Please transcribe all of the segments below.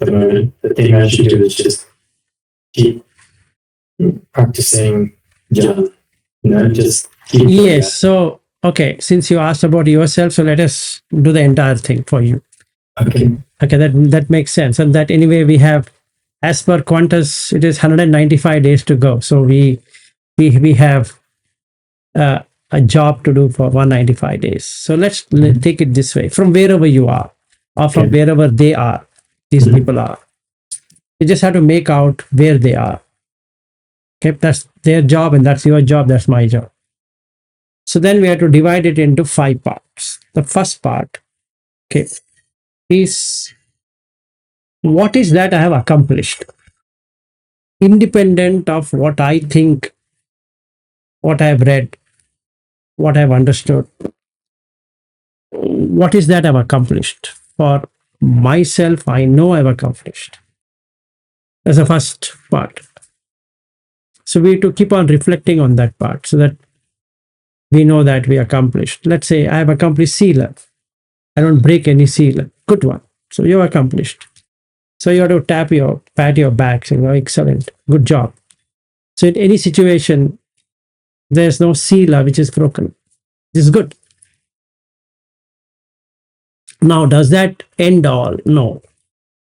the moment, the thing I should do is just keep practicing jhana. Just keep doing Yes. that. So, okay, since you asked about yourself, so let us do the entire thing for you. Okay. Okay, that makes sense. And that anyway, we have, as per Qantas, it is 195 days to go. So we have a job to do for 195 days. So let's take it this way: from wherever you are, or from Okay. wherever they are, these Mhm. people are. You just have to make out where they are. Okay, that's their job, and that's your job. That's my job. So then we have to divide it into 5 parts. The first part, okay, is what is that I have accomplished, independent of what I think, what I have read, what I have understood. What is that I've accomplished? For myself, I know I've accomplished. That's the first part. So we have to keep on reflecting on that part so that we know that we accomplished. Let's say I have accomplished Sila. I don't break any Sila. Good one. So you've accomplished. So you have to pat your back, saying, oh, excellent, good job. So in any situation, there's no Sila which is broken. This is good. Now, does that end all? No.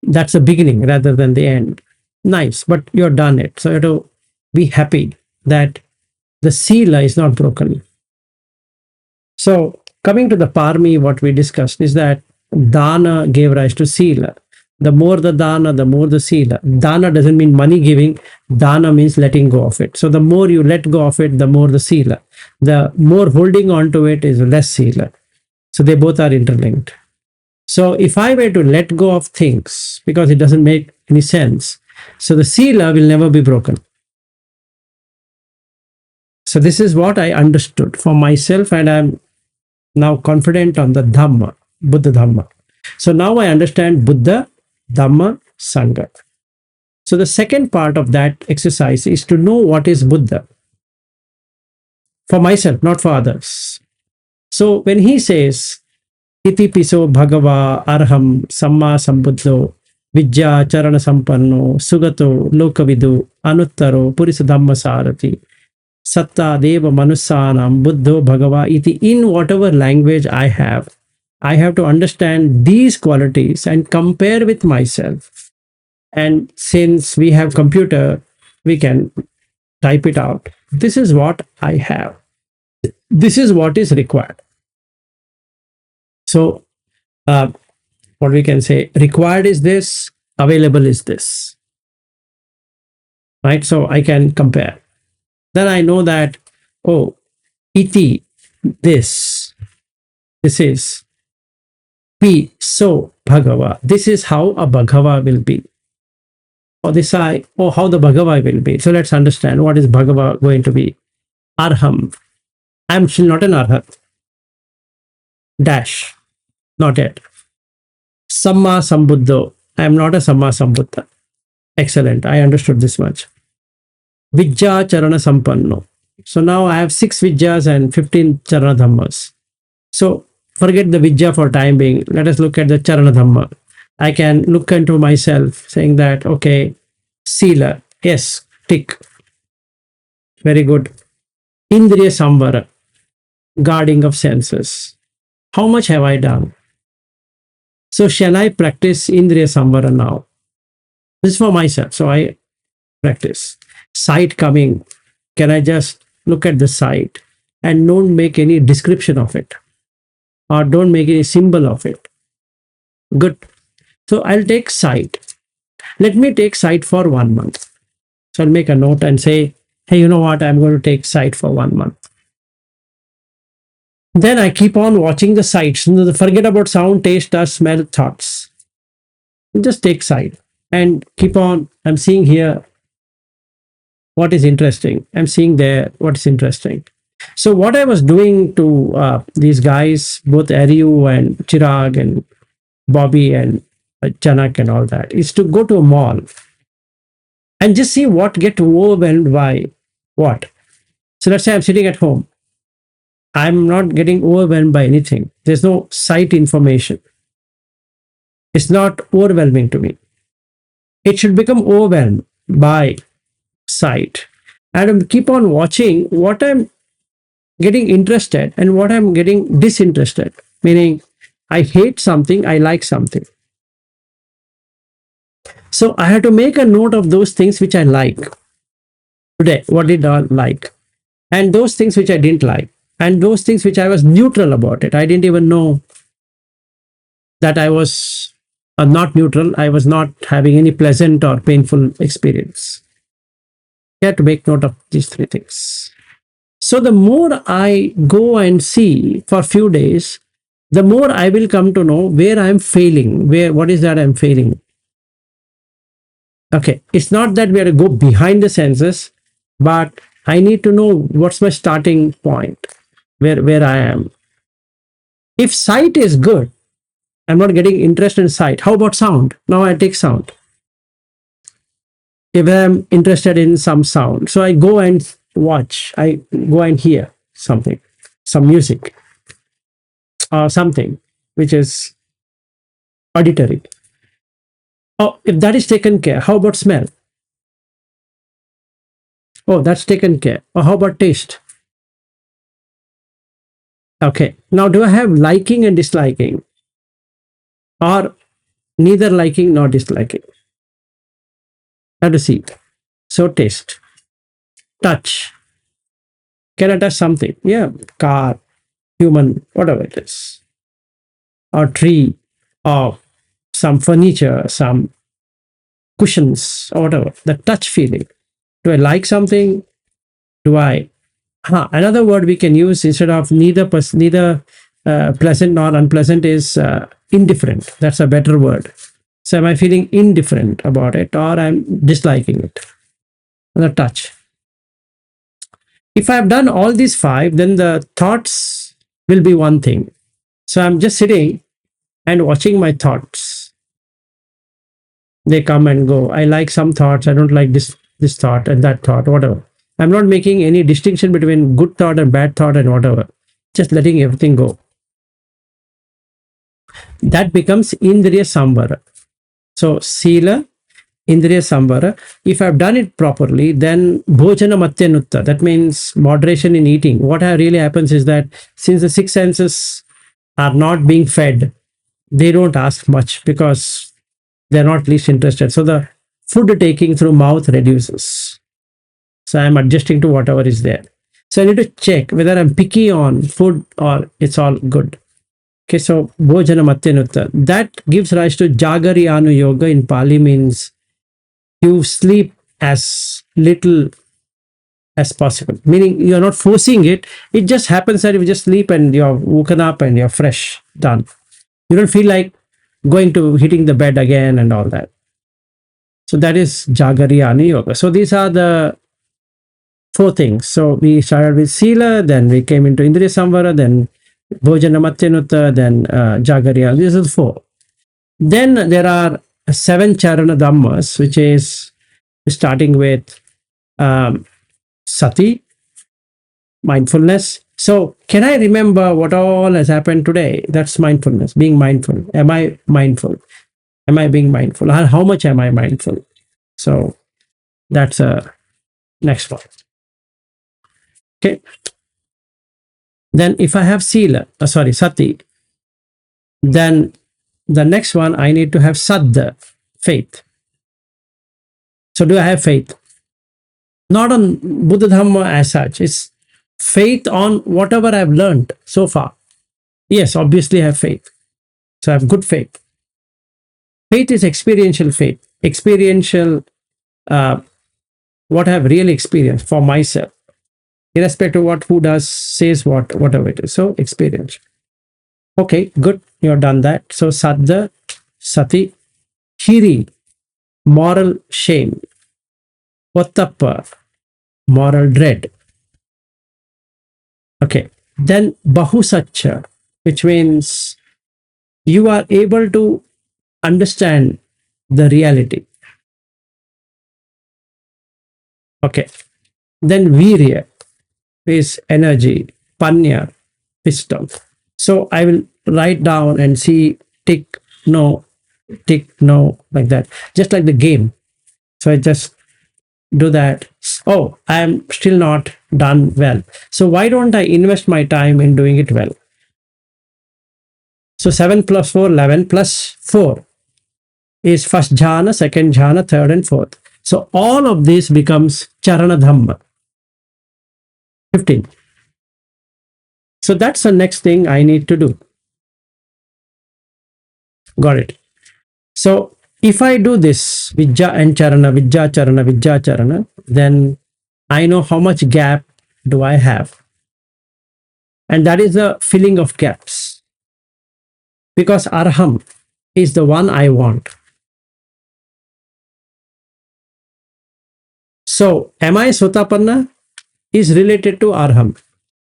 That's the beginning rather than the end. Nice, but you're done it. So you have to be happy that the Sila is not broken. So coming to the Parmi, what we discussed is that Dana gave rise to Sila. The more the Dana, the more the Sila. Dana doesn't mean money giving. Dana means letting go of it. So the more you let go of it, the more the Sila. The more holding on to it is less Sila. So they both are interlinked. So if I were to let go of things because it doesn't make any sense, so the Sila will never be broken. So this is what I understood for myself, and I'm now confident on the Dhamma, Buddha Dhamma. So now I understand Buddha, Dhamma, Sangha. So the second part of that exercise is to know what is Buddha for myself, not for others. So when he says, Iti piso bhagava arham samma sambuddho vidya charana sampanno sugato lokavidu anuttaro purisa dhamma sarati satta deva manussanam buddho bhagava iti. In whatever language I have to understand these qualities and compare with myself. And since we have computer, we can type it out. This is what I have. This is what is required. So what we can say, required is this, available is this, right? So I can compare. Then I know that, oh, iti, this is P, so Bhagava. This is how a Bhagava will be. Or this I, oh, how the Bhagava will be. So let's understand what is Bhagava going to be. Arham. I'm still not an Arhat. Dash. Not yet. Samma Sambuddho. I am not a Samma Sambuddha. Excellent. I understood this much. Vidya Charana Sampanno. So now I have 6 Vidyas and 15 Charana Dhammas. So forget the Vidya for time being. Let us look at the Charana Dhamma. I can look into myself saying that, okay, Sila. Yes, tick. Very good. Indriya Samvara. Guarding of senses. How much have I done? So shall I practice Indriya Samvara now? This is for myself. So I practice. Sight coming. Can I just look at the sight and don't make any description of it? Or don't make any symbol of it? Good. So I'll take sight. Let me take sight for 1 month. So I'll make a note and say, hey, you know what? I'm going to take sight for 1 month. Then I keep on watching the sights. Forget about sound, taste, touch, smell, thoughts. Just take sight and keep on. I'm seeing here what is interesting. I'm seeing there what is interesting. So what I was doing to these guys, both Ariu and Chirag and Bobby and Chanak and all that, is to go to a mall and just see what get overwhelmed by what. So let's say I'm sitting at home. I'm not getting overwhelmed by anything. There's no sight information. It's not overwhelming to me. it should become overwhelmed by sight, and keep on watching what I'm getting interested and what I'm getting disinterested. Meaning, I hate something, I like something. So I had to make a note of those things which I like today. What did I like? And those things which I didn't like. And those things which I was neutral about it. I didn't even know that I was not neutral. I was not having any pleasant or painful experience. You have to make note of these three things. So the more I go and see for a few days, the more I will come to know where I'm failing, what is that I'm failing. Okay, it's not that we have to go behind the senses, but I need to know what's my starting point, where I am. If sight is good, I'm not getting interest in sight. How about sound? Now I take sound. If I'm interested in some sound, so I go and watch, I go and hear something, some music, or something which is auditory. Oh, if that is taken care, how about smell? Oh, that's taken care. Or how about taste? Okay. Now, do I have liking and disliking? Or neither liking nor disliking? Have to see. So, taste. Touch. Can I touch something? Yeah. Car, human, whatever it is. Or tree, or some furniture, some cushions, or whatever. The touch feeling. Do I like something? Do I? Another word we can use instead of neither pleasant nor unpleasant is indifferent. That's a better word. So am I feeling indifferent about it, or I'm disliking it? The touch. If I've done all these five, then the thoughts will be one thing. So I'm just sitting and watching my thoughts. They come and go. I like some thoughts. I don't like this thought and that thought, whatever. I'm not making any distinction between good thought and bad thought and whatever. Just letting everything go. That becomes Indriya Sambara. So, Sila, Indriya Sambara. If I've done it properly, then Bhojana Matyanutta. That means moderation in eating. What really happens is that since the six senses are not being fed, they don't ask much because they're not least interested. So, the food taking through mouth reduces. So I'm adjusting to whatever is there. So I need to check whether I'm picky on food or it's all good. Okay, so Bhojana Matyanutta. That gives rise to Jagariyanu Yoga in Pali, means you sleep as little as possible. Meaning you're not forcing it. It just happens that you just sleep and you're woken up and you're fresh, done. You don't feel like going to hitting the bed again and all that. So that is Jagariyanu Yoga. So these are the four things. So we started with Sila, then we came into Indriya Samvara, then Bhojana Matyanutta, then Jagariya. These are the four. Then there are 7 Charana Dhammas, which is starting with Sati, mindfulness. So can I remember what all has happened today? That's mindfulness, being mindful. Am I mindful? Am I being mindful? How much am I mindful? So that's a next one. Okay. Then if I have Sati, then the next one I need to have Saddha, faith. So do I have faith? Not on Buddha Dhamma as such. It's faith on whatever I've learned so far. Yes, obviously I have faith. So I have good faith. Faith is experiential faith. Experiential, what I have really experienced for myself. Irrespective of what, who does, says what, whatever it is. So experience. Okay, good. You've done that. So Saddha, Sati, Hiri, moral shame. Vattappa, moral dread. Okay. Then Bahusaccha, which means you are able to understand the reality. Okay. Then Virya is energy, Panya, wisdom. So I will write down and see tick, no, like that. Just like the game. So I just do that. Oh, I am still not done well. So why don't I invest my time in doing it well? So 7 plus 4, 11 plus 4 is first jhana, second jhana, third and fourth. So all of this becomes charana dhamma. 15. So that's the next thing I need to do. Got it. So if I do this vijja and charana, vijja charana, then I know how much gap do I have. And that is the filling of gaps. Because arham is the one I want. So am I sotapanna is related to arham.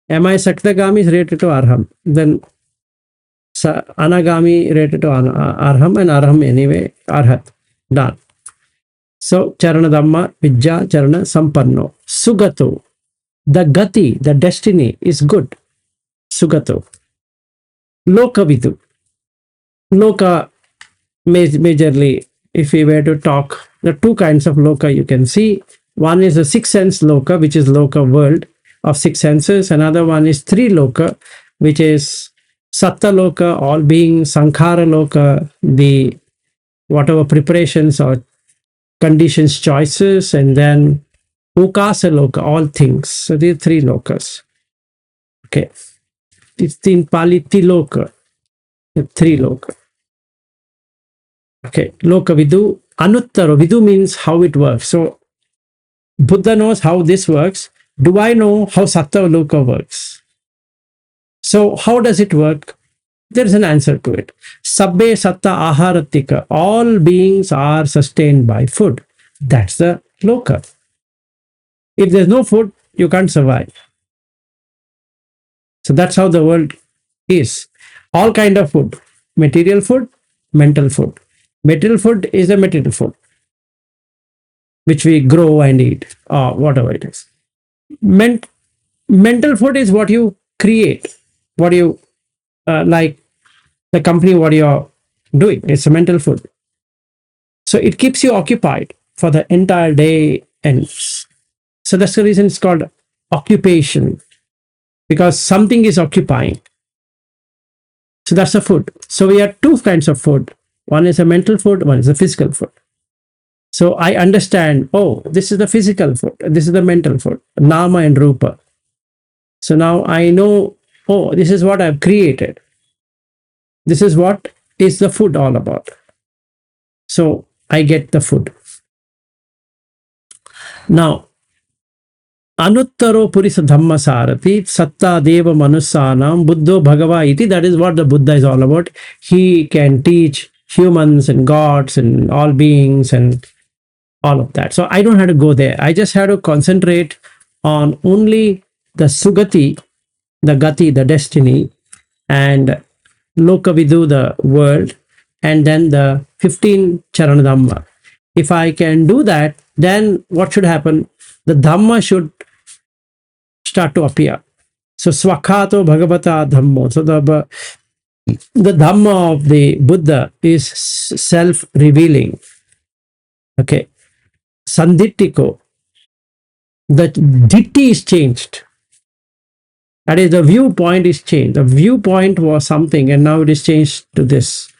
Am I saktagami is related to arham. Then anagami related to arham, and arham anyway, arhat. Done. So charana dhamma, vijja charana sampanno. Sugato. The gati, the destiny is good. Sugato. Loka vidu. Loka, majorly, if we were to talk, the two kinds of loka you can see. One is the six sense loka, which is loka world of six senses. Another one is three loka, which is satta loka, all being, sankhara loka, the whatever preparations or conditions, choices, and then ukasa loka, all things. So these three lokas. Okay. It's in Pali tiloka, the three loka. Okay, loka vidu, anuttaro. Vidu means how it works. So Buddha knows how this works. Do I know how satta loka works? So how does it work? There is an answer to it. Sabbe satta aharatika. All beings are sustained by food. That's the loka. If there's no food, you can't survive. So that's how the world is. All kind of food. Material food, mental food. Material food is a material food, which we grow and eat, or whatever it is. Mental food is what you create, what you like, the company, what you're doing. It's a mental food. So it keeps you occupied for the entire day. And so that's the reason it's called occupation, because something is occupying. So that's the food. So we have two kinds of food. One is a mental food, one is a physical food. So I understand, oh, this is the physical food, this is the mental food, nama and rupa. So now I know, oh, this is what I've created. This is what is the food all about. So I get the food. Now, anuttaro purisa dhamma sarati satta deva manusanam buddho bhagava iti. That is what the Buddha is all about. He can teach humans and gods and all beings and all of that. So I don't have to go there. I just have to concentrate on only the sugati, the gati, the destiny, and lokavidu, the world, and then the 15 charana dhamma. If I can do that, then what should happen? The dhamma should start to appear. So swakhato bhagavata dhammo. So the dhamma of the Buddha is self-revealing. Okay. Sanditiko. The ditti is changed. That is, the viewpoint is changed. The viewpoint was something and now it is changed to this.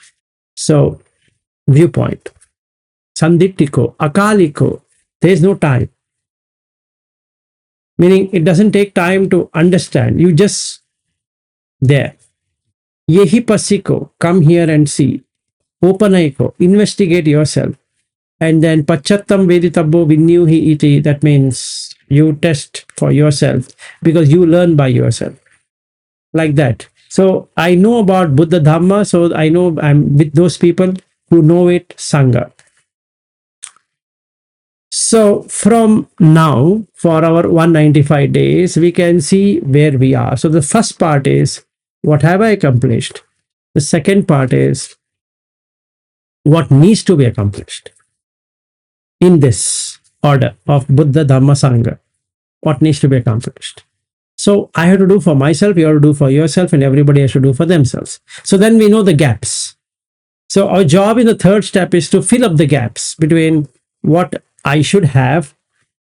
So, viewpoint. Sanditiko, akaliko. There is no time. Meaning, it doesn't take time to understand. You just there. Yehi pasiko, come here and see. Opanaiko, investigate yourself. And then pachattam veditabbo vinyuhi iti, that means you test for yourself because you learn by yourself. Like that. So I know about Buddha Dhamma, so I know I'm with those people who know it, Sangha. So from now, for our 195 days, we can see where we are. So the first part is, what have I accomplished? The second part is, what needs to be accomplished? In this order of Buddha, Dhamma, Sangha, what needs to be accomplished? So I have to do for myself, you have to do for yourself, and everybody has to do for themselves. So then we know the gaps. So our job in the third step is to fill up the gaps between what I should have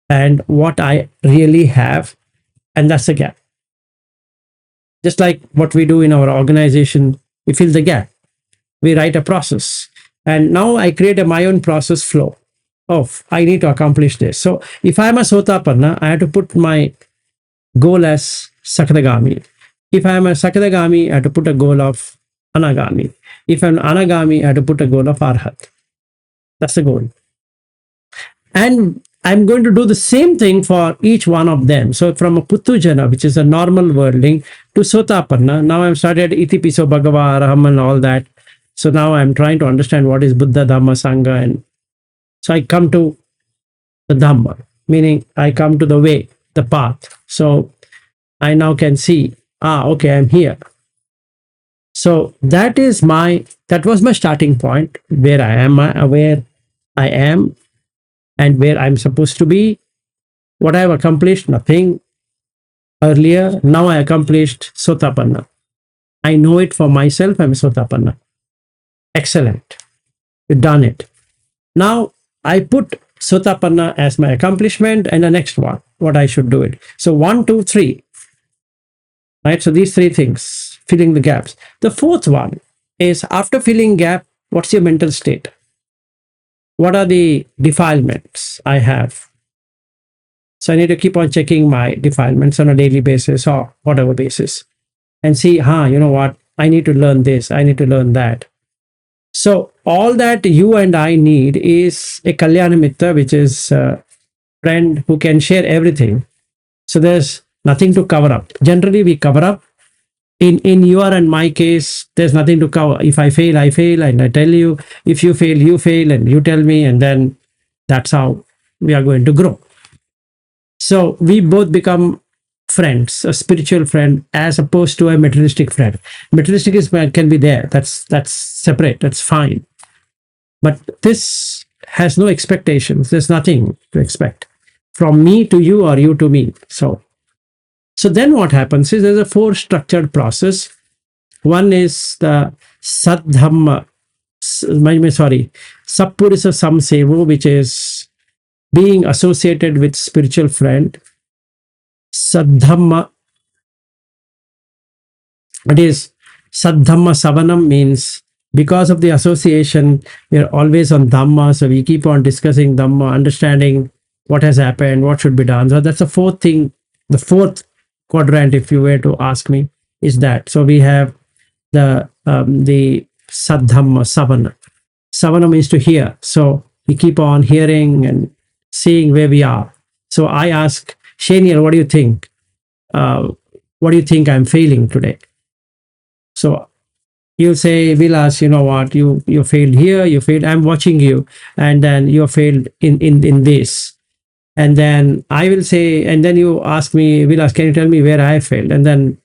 and what I really have, and that's the gap. Just like what we do in our organization, we fill the gap. We write a process. And now I create my own process flow of I need to accomplish this. So if I'm a Sotapanna, I have to put my goal as Sakadagami. If I'm a Sakadagami, I have to put a goal of Anagami. If I'm Anagami, I have to put a goal of Arhat. That's the goal. And I'm going to do the same thing for each one of them. So from a Puttujana, which is a normal worldling, to Sotapanna, now I'm started Itipiso Bhagava, Araham and all that. So now I'm trying to understand what is Buddha, Dhamma, Sangha. And so I come to the Dhamma, meaning I come to the way, the path. So I now can see, okay, I'm here. So that was my starting point, where I am, where I am, and where I'm supposed to be. What I've accomplished, nothing earlier. Now I accomplished Sotapanna. I know it for myself, I'm Sotapanna. Excellent. You've done it. Now I put Sotapanna as my accomplishment and the next one, what I should do it. So 1, 2, 3. Right? So these 3 things, filling the gaps. The fourth one is after filling gap, what's your mental state? What are the defilements I have? So I need to keep on checking my defilements on a daily basis or whatever basis and see, you know what? I need to learn this. I need to learn that. So all that you and I need is a Kalyana Mitra, which is a friend who can share everything. So there's nothing to cover up. Generally, we cover up. In your and my case, there's nothing to cover. If I fail, I fail, and I tell you. If you fail, you fail, and you tell me, and then that's how we are going to grow. So we both become friends, a spiritual friend, as opposed to a materialistic friend. Materialistic can be there. That's separate. That's fine. But this has no expectations. There's nothing to expect from me to you or you to me. So then what happens is there's a 4 structured process. One is the Saddhamma, Sappurisa Samsevo, which is being associated with spiritual friend. Saddhamma, it is Saddhamma Savanam, means because of the association, we are always on Dhamma. So we keep on discussing Dhamma, understanding what has happened, what should be done. So that's the 4th thing, the 4th quadrant, if you were to ask me, is that. So we have the Saddhamma Savana. Savana means to hear. So we keep on hearing and seeing where we are. So I ask Shaniel, what do you think? What do you think I'm failing today? So you'll say, Vilas, you know what, you failed here, you failed, I'm watching you, and then you failed in this. And then I will say, and then you ask me, Vilas, can you tell me where I failed? And then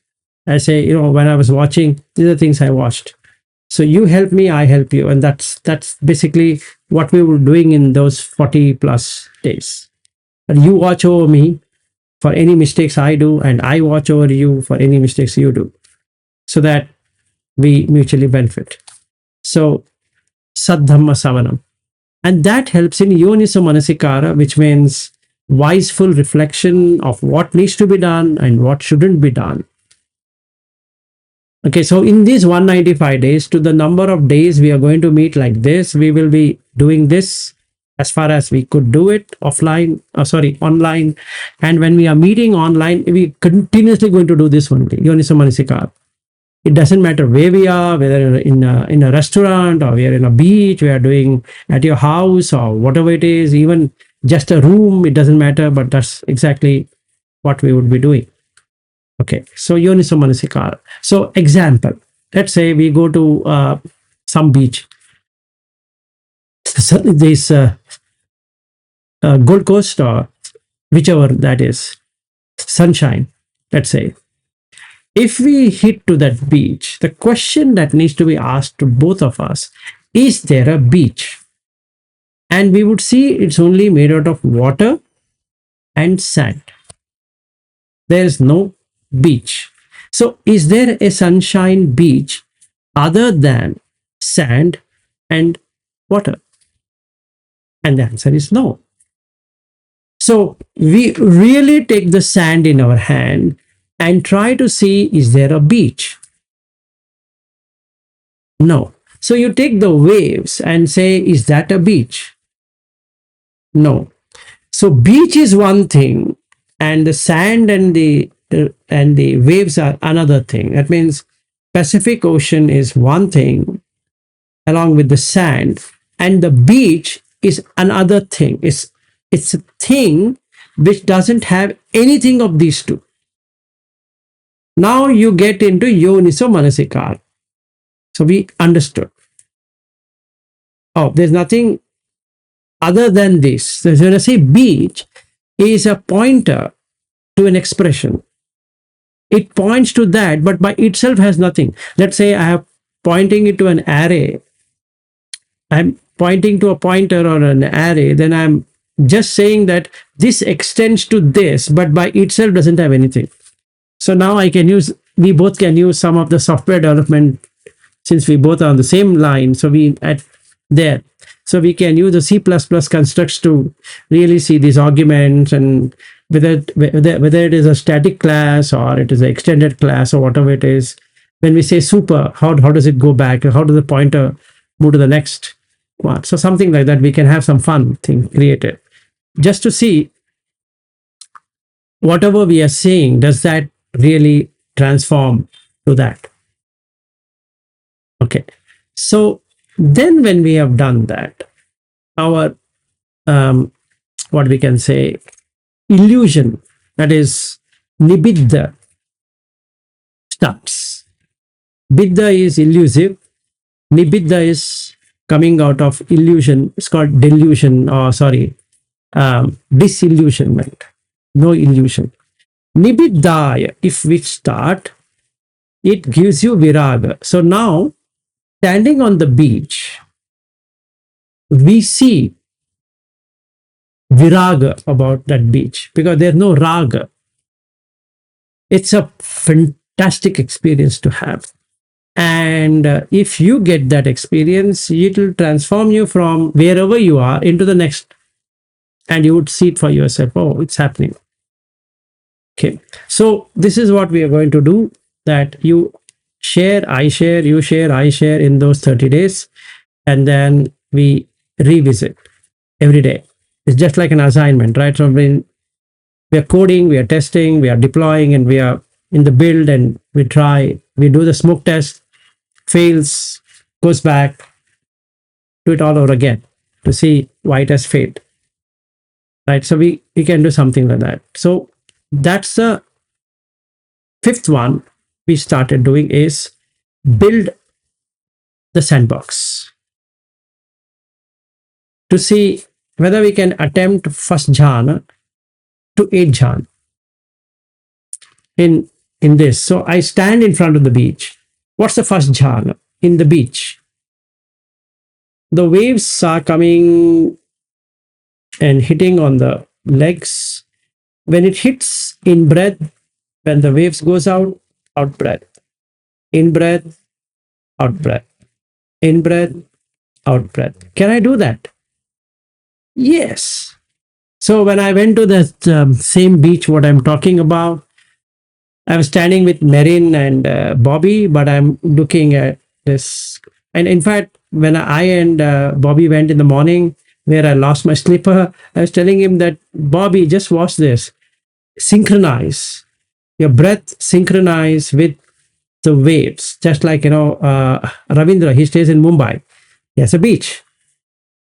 I say, when I was watching, these are things I watched. So you help me, I help you. And that's basically what we were doing in those 40 plus days. And you watch over me for any mistakes I do, and I watch over you for any mistakes you do, so that we mutually benefit. So Saddhamma Savanam. And that helps in Yoniso Manasikara, which means wiseful reflection of what needs to be done and what shouldn't be done. Okay, so in these 195 days, to the number of days we are going to meet like this, we will be doing this as far as we could do it online. And when we are meeting online, we continuously going to do this only, Yoniso Manasikara. It doesn't matter where we are, whether in a restaurant or we are in a beach, we are doing at your house or whatever it is, even just a room, it doesn't matter, but that's exactly what we would be doing. Okay, so Yoniso Manasikara. So example, let's say we go to some beach. This Gold Coast or whichever that is, Sunshine, let's say. If we hit to that beach, the question that needs to be asked to both of us, is there a beach? And we would see it's only made out of water and sand. There's no beach. So is there a sunshine beach other than sand and water? And the answer is no. So we really take the sand in our hand and try to see, is there a beach? No. So you take the waves and say, is that a beach? No. So beach is one thing, and the sand and the waves are another thing. That means Pacific Ocean is one thing, along with the sand, and the beach is another thing. It's a thing which doesn't have anything of these two. Now you get into Yoniso Manasikar. So we understood. Oh, there's nothing other than this. So when I say beach is a pointer to an expression. It points to that, but by itself has nothing. Let's say I have pointing it to an array. I'm pointing to a pointer or an array, then I'm just saying that this extends to this, but by itself doesn't have anything. So now we both can use some of the software development, since we both are on the same line. So we at there. So we can use the C++ constructs to really see these arguments, and whether it is a static class or it is an extended class or whatever it is. When we say super, how does it go back? How does the pointer move to the next one? So something like that, we can have some fun thing created just to see whatever we are saying, does that really transform to that? Okay. So then when we have done that, our what we can say, illusion, that is Nibbana, starts. Bidda is elusive, Nibbana is coming out of illusion. It's called delusion, or disillusionment, no illusion. Nibbidaya, if we start, it gives you viraga. So now, standing on the beach, we see viraga about that beach because there's no raga. It's a fantastic experience to have. And if you get that experience, it will transform you from wherever you are into the next. And you would see it for yourself. Oh, it's happening. Okay. So this is what we are going to do, that you share, I share, you share, I share in those 30 days. And then we revisit every day. It's just like an assignment, right? So when we are coding, we are testing, we are deploying, and we are in the build, and we do the smoke test, fails, goes back, do it all over again to see why it has failed. Right? So we can do something like that. So that's the fifth one we started doing, is build the sandbox to see whether we can attempt first jhana to 8 jhana in this. So I stand in front of the beach. What's the first jhana in the beach? The waves are coming and hitting on the legs. When it hits in breath, when the waves goes out breath, in breath, out breath, in breath, out breath. Can I do that? Yes. So when I went to that same beach, what I'm talking about, I was standing with Marin and Bobby, but I'm looking at this. And in fact, when I and Bobby went in the morning, where I lost my slipper, I was telling him that, Bobby, just watch this. Synchronize your breath, synchronize with the waves. Just like, Ravindra, he stays in Mumbai. He has a beach.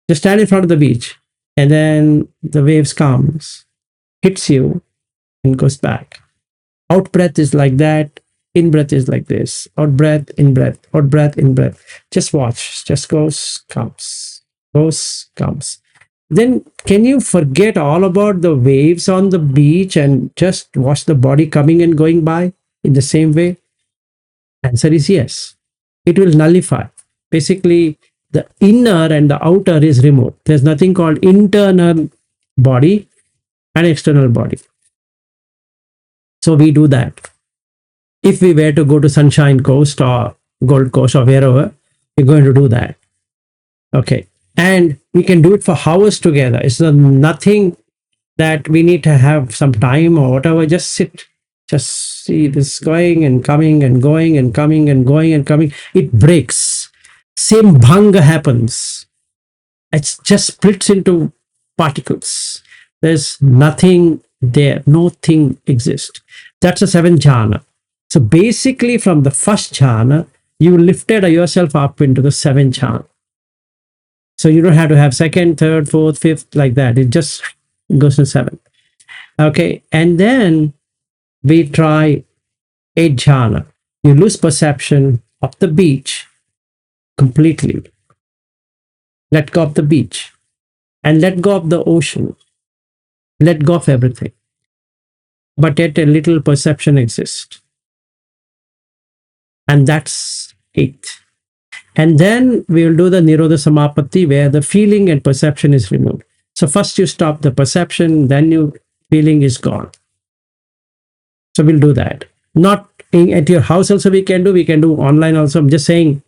Just stand in front of the beach, and then the waves comes, hits you, and goes back. Out breath is like that. In breath is like this. Out breath, in breath, out breath, in breath. Just watch. Just goes, comes, goes, comes. Then can you forget all about the waves on the beach and just watch the body coming and going by in the same way? Answer is yes. It will nullify. Basically, the inner and the outer is removed. There's nothing called internal body and external body. So we do that. If we were to go to Sunshine Coast or Gold Coast or wherever, we're going to do that. Okay. And we can do it for hours together. It's nothing that we need to have some time or whatever. Just sit, just see this going and coming and going and coming and going and coming. It breaks. Same bhanga happens. It just splits into particles. There's nothing there. Nothing exists. That's a seventh jhana. So basically, from the first jhana, you lifted yourself up into the seventh jhana. So you don't have to have second, third, fourth, fifth, like that. It just goes to seven. Okay. And then we try eighth jhana. You lose perception of the beach completely. Let go of the beach and let go of the ocean. Let go of everything. But yet a little perception exists. And that's eighth. And then we will do the Nirodha Samapatti, where the feeling and perception is removed. So first you stop the perception, then your feeling is gone. So we'll do that. Not at your house also we can do online also. I'm just saying,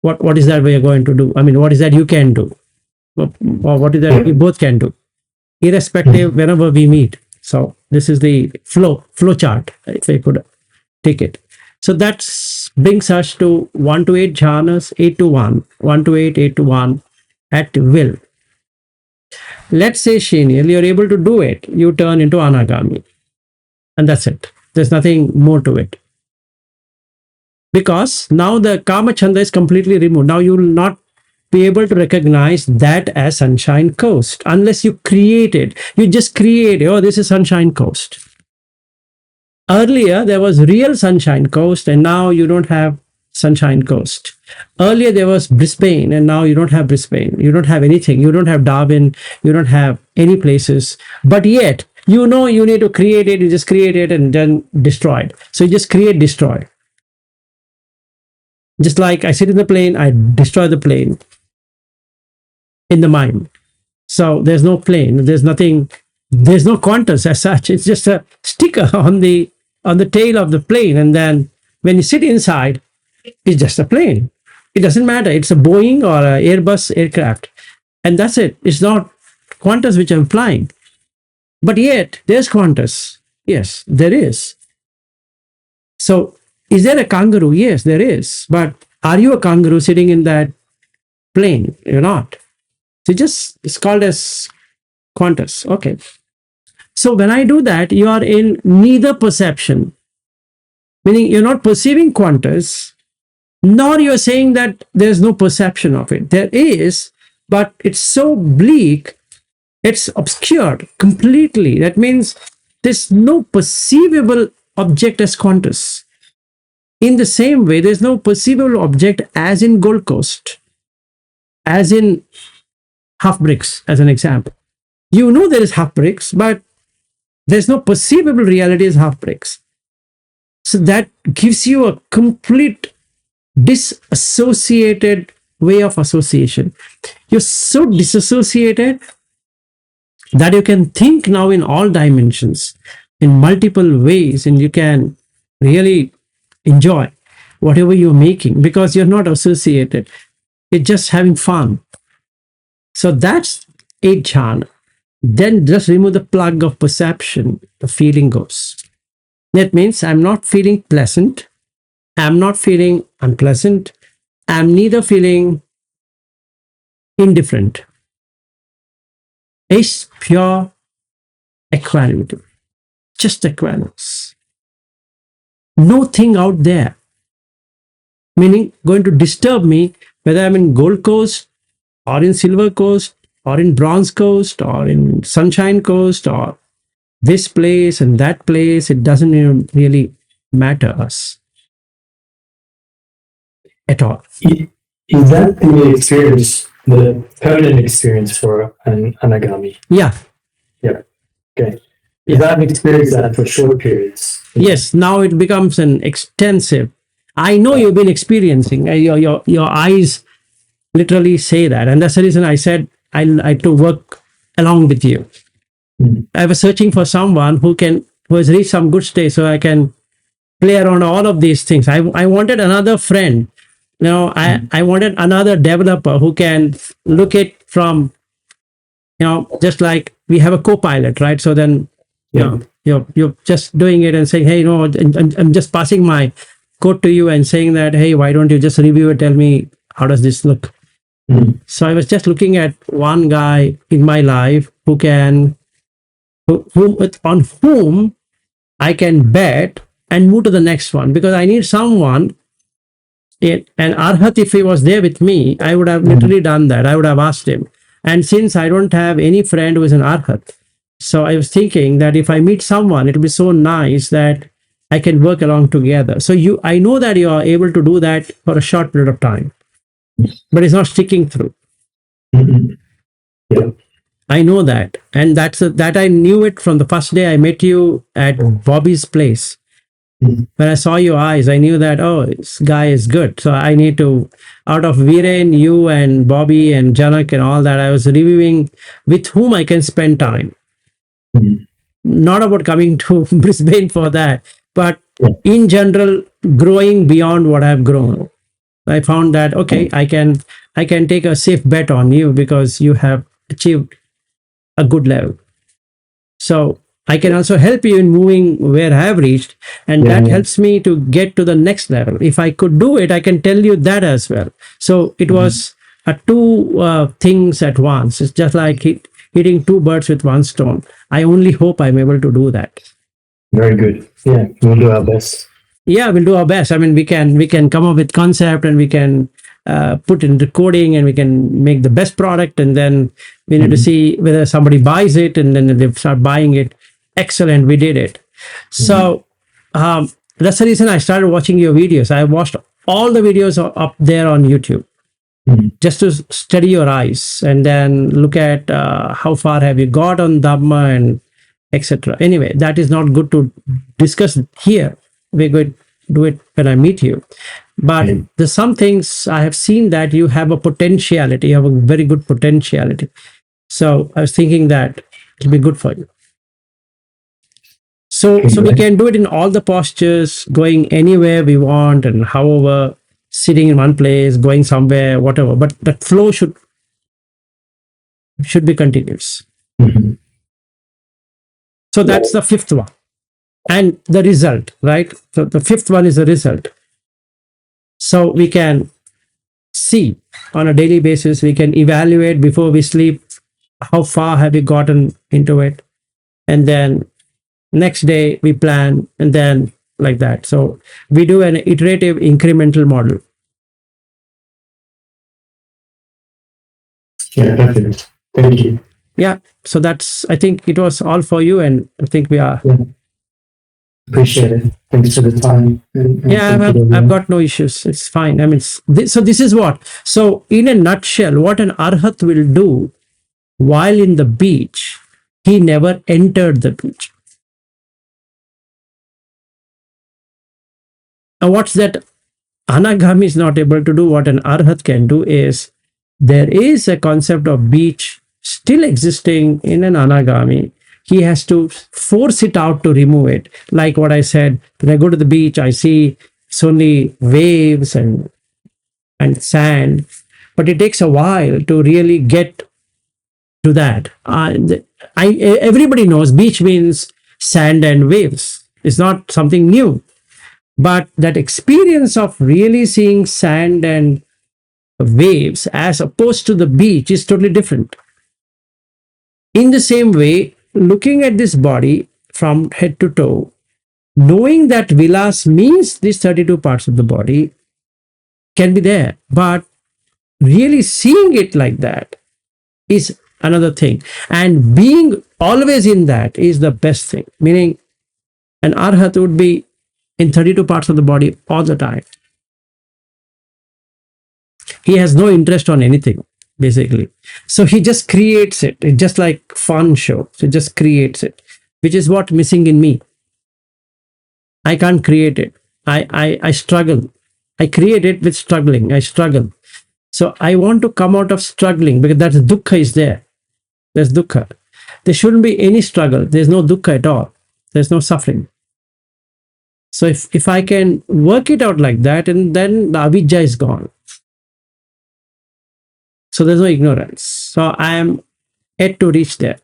what is that we are going to do? I mean, what is that you can do? Or what is that we both can do? Irrespective, whenever we meet. So this is the flow chart, if I could take it. So that brings us to 1 to 8 jhanas, 8 to 1, 1 to 8, 8 to 1 at will. Let's say, Shinil, you're able to do it. You turn into Anagami. And that's it. There's nothing more to it. Because now the Kama Chanda is completely removed. Now you will not be able to recognize that as Sunshine Coast unless you create it. You just create, oh, this is Sunshine Coast. Earlier, there was real Sunshine Coast, and now you don't have Sunshine Coast. Earlier, there was Brisbane, and now you don't have Brisbane. You don't have anything. You don't have Darwin. You don't have any places. But yet, you know you need to create it. You just create it and then destroy it. So you just create, destroy. Just like I sit in the plane, I destroy the plane in the mind. So there's no plane. There's nothing. There's no quantum as such. It's just a sticker on the tail of the plane, and then when you sit inside, it's just a plane. It doesn't matter. It's a Boeing or an Airbus aircraft, and that's it. It's not quantas which I'm flying, but yet there's quantas. Yes, there is. So, is there a kangaroo? Yes, there is. But are you a kangaroo sitting in that plane? You're not. So it's called as quantas. Okay. So when I do that, you are in neither perception, meaning you're not perceiving quantas, nor you're saying that there's no perception of it. There is, but it's so bleak, it's obscured completely. That means there's no perceivable object as quantas. In the same way, there's no perceivable object as in Gold Coast, as in half bricks, as an example. You know there is half bricks, but there's no perceivable reality as half bricks. So that gives you a complete disassociated way of association. You're so disassociated that you can think now in all dimensions, in multiple ways, and you can really enjoy whatever you're making because you're not associated. You're just having fun. So that's 8 jhana. Then just remove the plug of perception, the feeling goes. That means I'm not feeling pleasant, I'm not feeling unpleasant, I'm neither feeling indifferent. It's pure equanimity, just equanimous. No thing out there, meaning going to disturb me, whether I'm in Gold Coast or in Silver Coast or in Bronze Coast or in Sunshine Coast or this place and that place. It doesn't even really matter us at all. Is that the experience, the permanent experience for an anagami? Yeah. Yeah. Okay. Is that an experience that for short periods? Yes. Now it becomes an extensive. I know you've been experiencing. Your eyes literally say that, and that's the reason I said I to work along with you. I was searching for someone who has reached some good stage, so I can play around all of these things. I wanted another friend. I wanted another developer who can look it from, just like we have a co-pilot, right? So then Yeah. you're just doing it and saying, hey, no, I'm just passing my code to you and saying that, hey, why don't you just review it? Tell me, how does this look? Mm. So I was just looking at one guy in my life on whom I can bet and move to the next one, because I need someone. And Arhat, if he was there with me, I would have literally done that. I would have asked him. And since I don't have any friend who is an Arhat, so I was thinking that if I meet someone, it would be so nice that I can work along together. So I know that you are able to do that for a short period of time, but it's not sticking through. Mhm. Yeah. I know that, and that I knew it from the first day I met you at Bobby's place. Mhm. When I saw your eyes, I knew that, oh, this guy is good. So I need to, out of Viren, you and Bobby and Janak and all that, I was reviewing with whom I can spend time. Mhm. Not about coming to Brisbane for that, but Yeah. in general, growing beyond what I've grown. I found that, okay, I can take a safe bet on you because you have achieved a good level. So I can also help you in moving where I have reached, and Yeah, that yeah. helps me to get to the next level. If I could do it, I can tell you that as well. So it was two things at once. It's just like hitting two birds with one stone. I only hope I'm able to do that. Very good. Yeah, we'll do our best. Yeah, we'll do our best. I mean, we can come up with concept, and we can put in the coding, and we can make the best product, and then we need to see whether somebody buys it, and then they start buying it. Excellent, we did it. So that's the reason I started watching your videos. I watched all the videos up there on YouTube Mhm. just to study your eyes, and then look at how far have you got on Dhamma and etc. Anyway, that is not good to discuss here. We're going to do it when I meet you. But Okay. there's some things I have seen that you have a potentiality, you have a very good potentiality. So I was thinking that it'll be good for you. So we Great. can do it in all the postures, going anywhere we want, and however, sitting in one place, going somewhere, whatever. But the flow should be continuous. Mhm. So that's the fifth one. And the result, right? So the fifth one is the result. So we can see on a daily basis, we can evaluate before we sleep, how far have we gotten into it, and then next day we plan, and then like that. So we do an iterative incremental model. Yeah, perfect. Thank you. Yeah, so that's, I think it was all for you, and I think we are. Yeah. Appreciate it. Thanks for the time. And Yeah, thank you, I've everyone. got no issues. It's fine. I mean, so this is what. So in a nutshell, what an arhat will do while in the beach, he never entered the beach. Now, what's that Anagami is not able to do? What an arhat can do is, there is a concept of beach still existing in an Anagami. He has to force it out to remove it. Like what I said, when I go to the beach, I see it's only waves and sand, but it takes a while to really get to that. Everybody knows beach means sand and waves. It's not something new, but that experience of really seeing sand and waves as opposed to the beach is totally different. In the same way, looking at this body from head to toe, knowing that vilas means these 32 parts of the body can be there, but really seeing it like that is another thing. And being always in that is the best thing. Meaning, an arhat would be in 32 parts of the body all the time. He has no interest on anything, basically. So he just creates it. It's just like fun show. So he just creates it, which is what missing in me. I can't create it. I struggle. I create it with struggling. I struggle. So I want to come out of struggling, because that's dukkha is there. There's dukkha. There shouldn't be any struggle. There's no dukkha at all. There's no suffering. So if I can work it out like that, and then the avijja is gone. So there's no ignorance. So I am yet to reach there.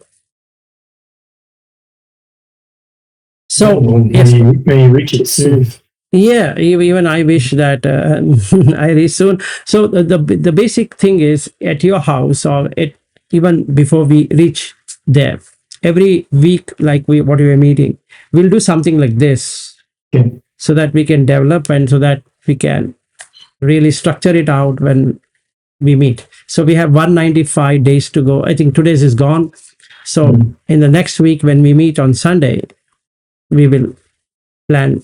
So, May yes, you reach it soon. yeah, even I wish that I reach soon. So the basic thing is at your house or even before we reach there, every week, like what we were meeting, we'll do something like this Okay. so that we can develop and so that we can really structure it out when we meet. So we have 195 days to go. I think today's is gone. So in the next week, when we meet on Sunday, we will plan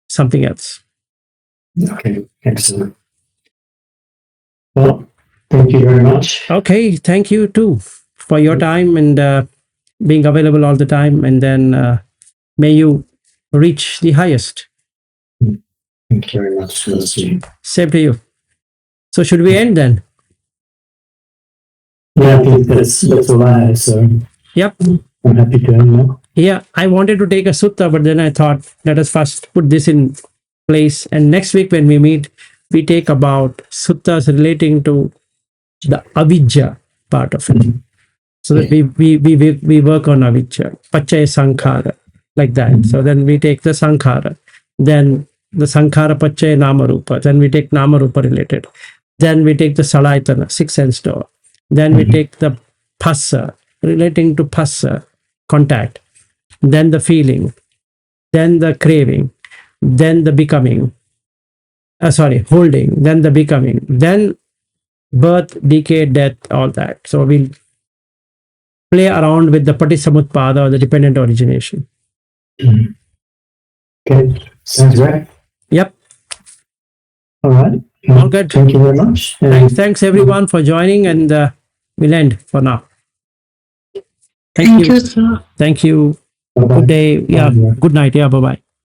something else. Okay, excellent. Well, thank you very much. Okay, thank you too for your time and being available all the time. And then may you reach the highest. Thank you very much. Same to you. So should we end then? Yeah, I think that's all I have. So Yep. I'm happy to end now. Yeah, I wanted to take a sutta, but then I thought let us first put this in place. And next week when we meet, we take about suttas relating to the avidya part of it. So that we work on avijja, pachaya sankhara, like that. So then we take the sankhara, then the sankhara pachaya namarupa, then we take namarupa related, then we take the salayatana, six sense door, then we take the phassa relating to phassa, contact, then the feeling, then the craving, then the becoming, holding, then the becoming, then birth, decay, death, all that. So we'll play around with the Patisamutpada or the dependent origination. Okay, sounds great. Yep. All right. All good. Thank you very much. Thanks everyone for joining, and we'll end for now. Thank you, sir. Thank you. Bye-bye. Good day. Yeah. Bye. Good night. Yeah. Bye bye.